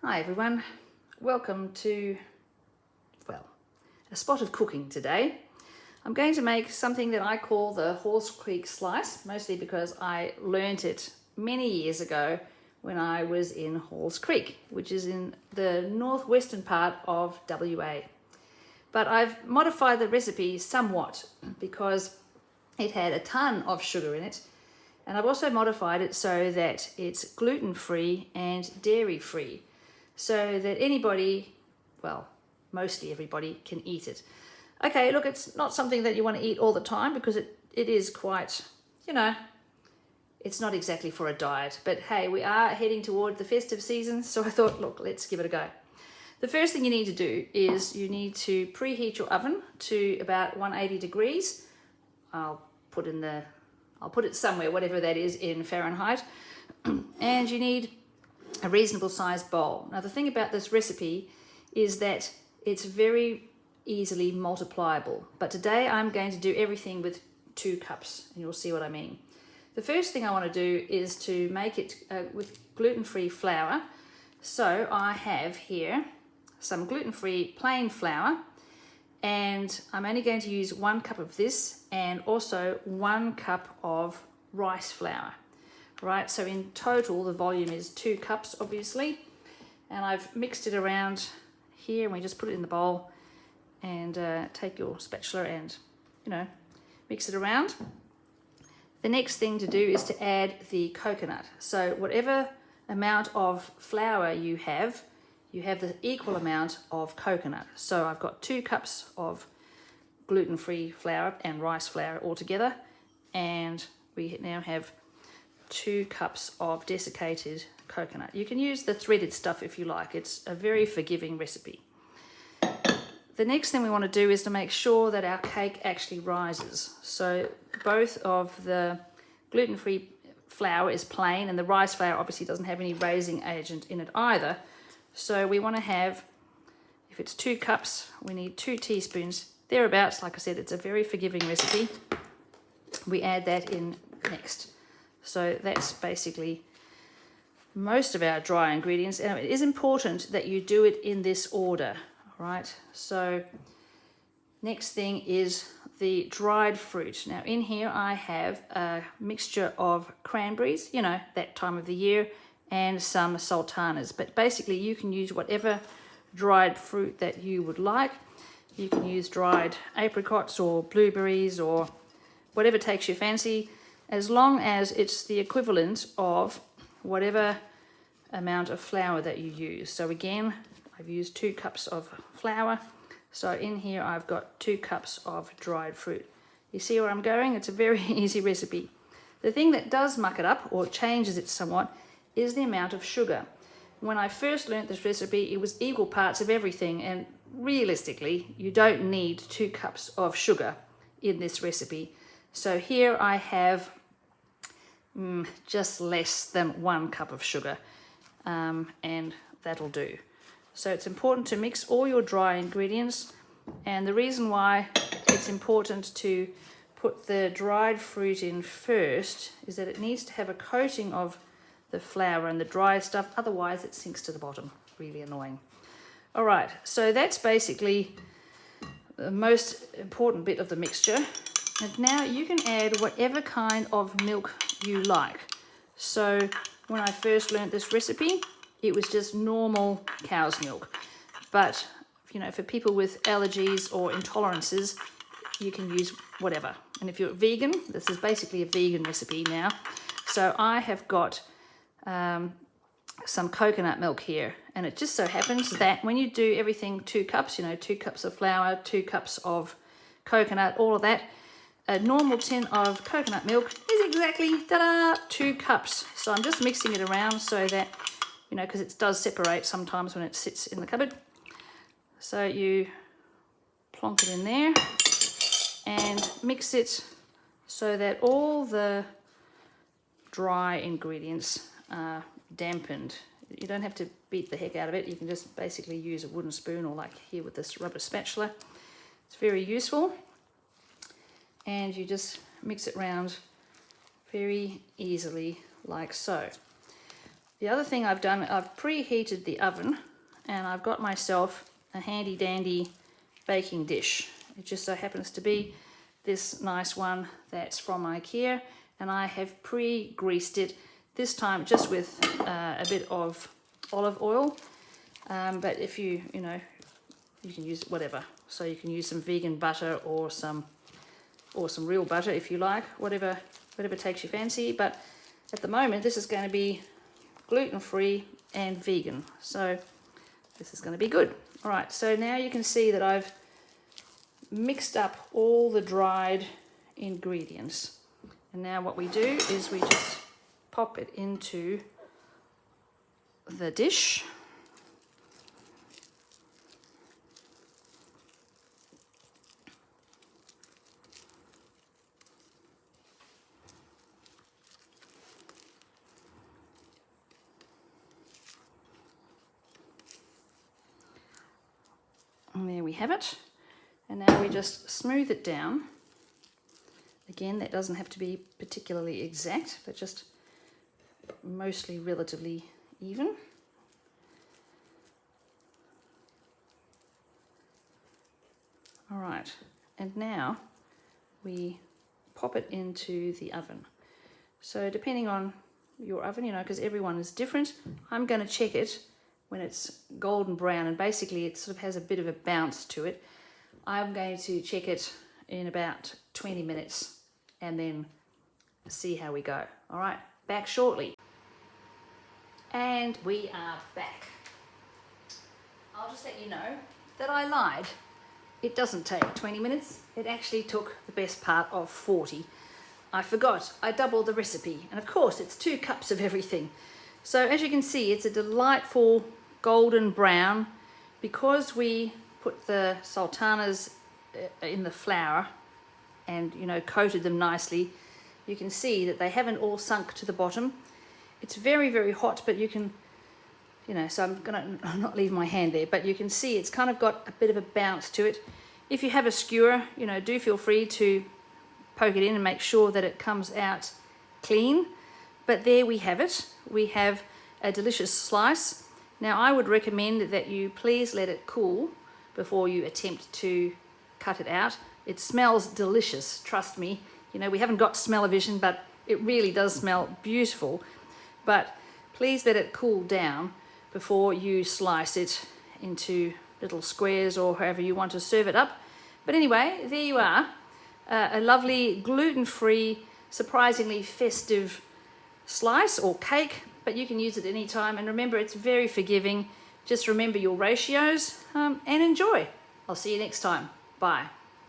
Hi everyone, welcome to, a spot of cooking today. I'm going to make something that I call the Horse Creek Slice, mostly because I learnt it many years ago when I was in Halls Creek, which is in the northwestern part of WA. But I've modified the recipe somewhat because it had a ton of sugar in it, and I've also modified it so that it's gluten-free and dairy-free, so that anybody, well, mostly everybody, can eat it. Okay, look, it's not something that you want to eat all the time because it is quite, it's not exactly for a diet. But hey, we are heading toward the festive season, so I thought, look, let's give it a go. The first thing you need to do is you need to preheat your oven to about 180 degrees. I'll put it somewhere, whatever that is in Fahrenheit. And you need a reasonable sized bowl. Now the thing about this recipe is that it's very easily multipliable, but today I'm going to do everything with 2 cups, and you'll see what I mean. The first thing I want to do is to make it with gluten-free flour. So I have here some gluten-free plain flour, and I'm only going to use 1 cup of this and also 1 cup of rice flour. Right, so in total the volume is 2 cups, obviously, and I've mixed it around here, and we just put it in the bowl and take your spatula and mix it around. The next thing to do is to add the coconut. So whatever amount of flour you have the equal amount of coconut. So I've got 2 cups of gluten-free flour and rice flour all together, and we now have 2 cups of desiccated coconut. You can use the threaded stuff if you like. It's a very forgiving recipe. The next thing we want to do is to make sure that our cake actually rises. So both of the gluten-free flour is plain, and the rice flour obviously doesn't have any raising agent in it either. So we want to have, if it's 2 cups, we need 2 teaspoons, thereabouts. Like I said, it's a very forgiving recipe. We add that in next. So that's basically most of our dry ingredients. And it is important that you do it in this order, right? So next thing is the dried fruit. Now in here I have a mixture of cranberries, that time of the year, and some sultanas. But basically you can use whatever dried fruit that you would like. You can use dried apricots or blueberries or whatever takes your fancy, as long as it's the equivalent of whatever amount of flour that you use. So again, I've used 2 cups of flour. So in here I've got 2 cups of dried fruit. You see where I'm going? It's a very easy recipe. The thing that does muck it up or changes it somewhat is the amount of sugar. When I first learnt this recipe, it was equal parts of everything, and realistically you don't need 2 cups of sugar in this recipe. So here I have just less than 1 cup of sugar, and that'll do. So it's important to mix all your dry ingredients, and the reason why it's important to put the dried fruit in first is that it needs to have a coating of the flour and the dry stuff, otherwise it sinks to the bottom. Really annoying. All right, so that's basically the most important bit of the mixture. And now you can add whatever kind of milk you like. So when I first learnt this recipe, it was just normal cow's milk. But for people with allergies or intolerances, you can use whatever. And if you're vegan, this is basically a vegan recipe now. So I have got some coconut milk here, and it just so happens that when you do everything 2 cups, 2 cups of flour, 2 cups of coconut, all of that, a normal tin of coconut milk is exactly, ta-da, 2 cups. So I'm just mixing it around so that, because it does separate sometimes when it sits in the cupboard. So you plonk it in there and mix it so that all the dry ingredients are dampened. You don't have to beat the heck out of it. You can just basically use a wooden spoon, or like here with this rubber spatula. It's very useful. And you just mix it around very easily like so. The other thing I've done, I've preheated the oven, and I've got myself a handy dandy baking dish. It just so happens to be this nice one that's from IKEA, and I have pre-greased it, this time just with a bit of olive oil, but if you can use whatever. So you can use some vegan butter or some real butter if you like, whatever takes your fancy. But at the moment, this is going to be gluten-free and vegan, so this is going to be good. All right, so now you can see that I've mixed up all the dried ingredients, and now what we do is we just pop it into the dish. And there we have it. And now we just smooth it down. Again, that doesn't have to be particularly exact, but just mostly relatively even. All right, and now we pop it into the oven. So depending on your oven, because everyone is different, I'm going to check it when it's golden brown, and basically it sort of has a bit of a bounce to it. I'm going to check it in about 20 minutes and then see how we go. All right, back shortly. And we are back. I'll just let you know that I lied. It doesn't take 20 minutes. It actually took the best part of 40. I forgot, I doubled the recipe. And of course, it's 2 cups of everything. So as you can see, it's a delightful golden brown. Because we put the sultanas in the flour and, coated them nicely, you can see that they haven't all sunk to the bottom. It's very, very hot, but you can, so I'm going to not leave my hand there, but you can see it's kind of got a bit of a bounce to it. If you have a skewer, do feel free to poke it in and make sure that it comes out clean. But there we have it. We have a delicious slice. Now, I would recommend that you please let it cool before you attempt to cut it out. It smells delicious, trust me. We haven't got smell-o-vision, but it really does smell beautiful. But please let it cool down before you slice it into little squares or however you want to serve it up. But anyway, there you are. A lovely gluten-free, surprisingly festive slice or cake, but you can use it anytime. And remember, it's very forgiving. Just remember your ratios and enjoy. I'll see you next time. Bye.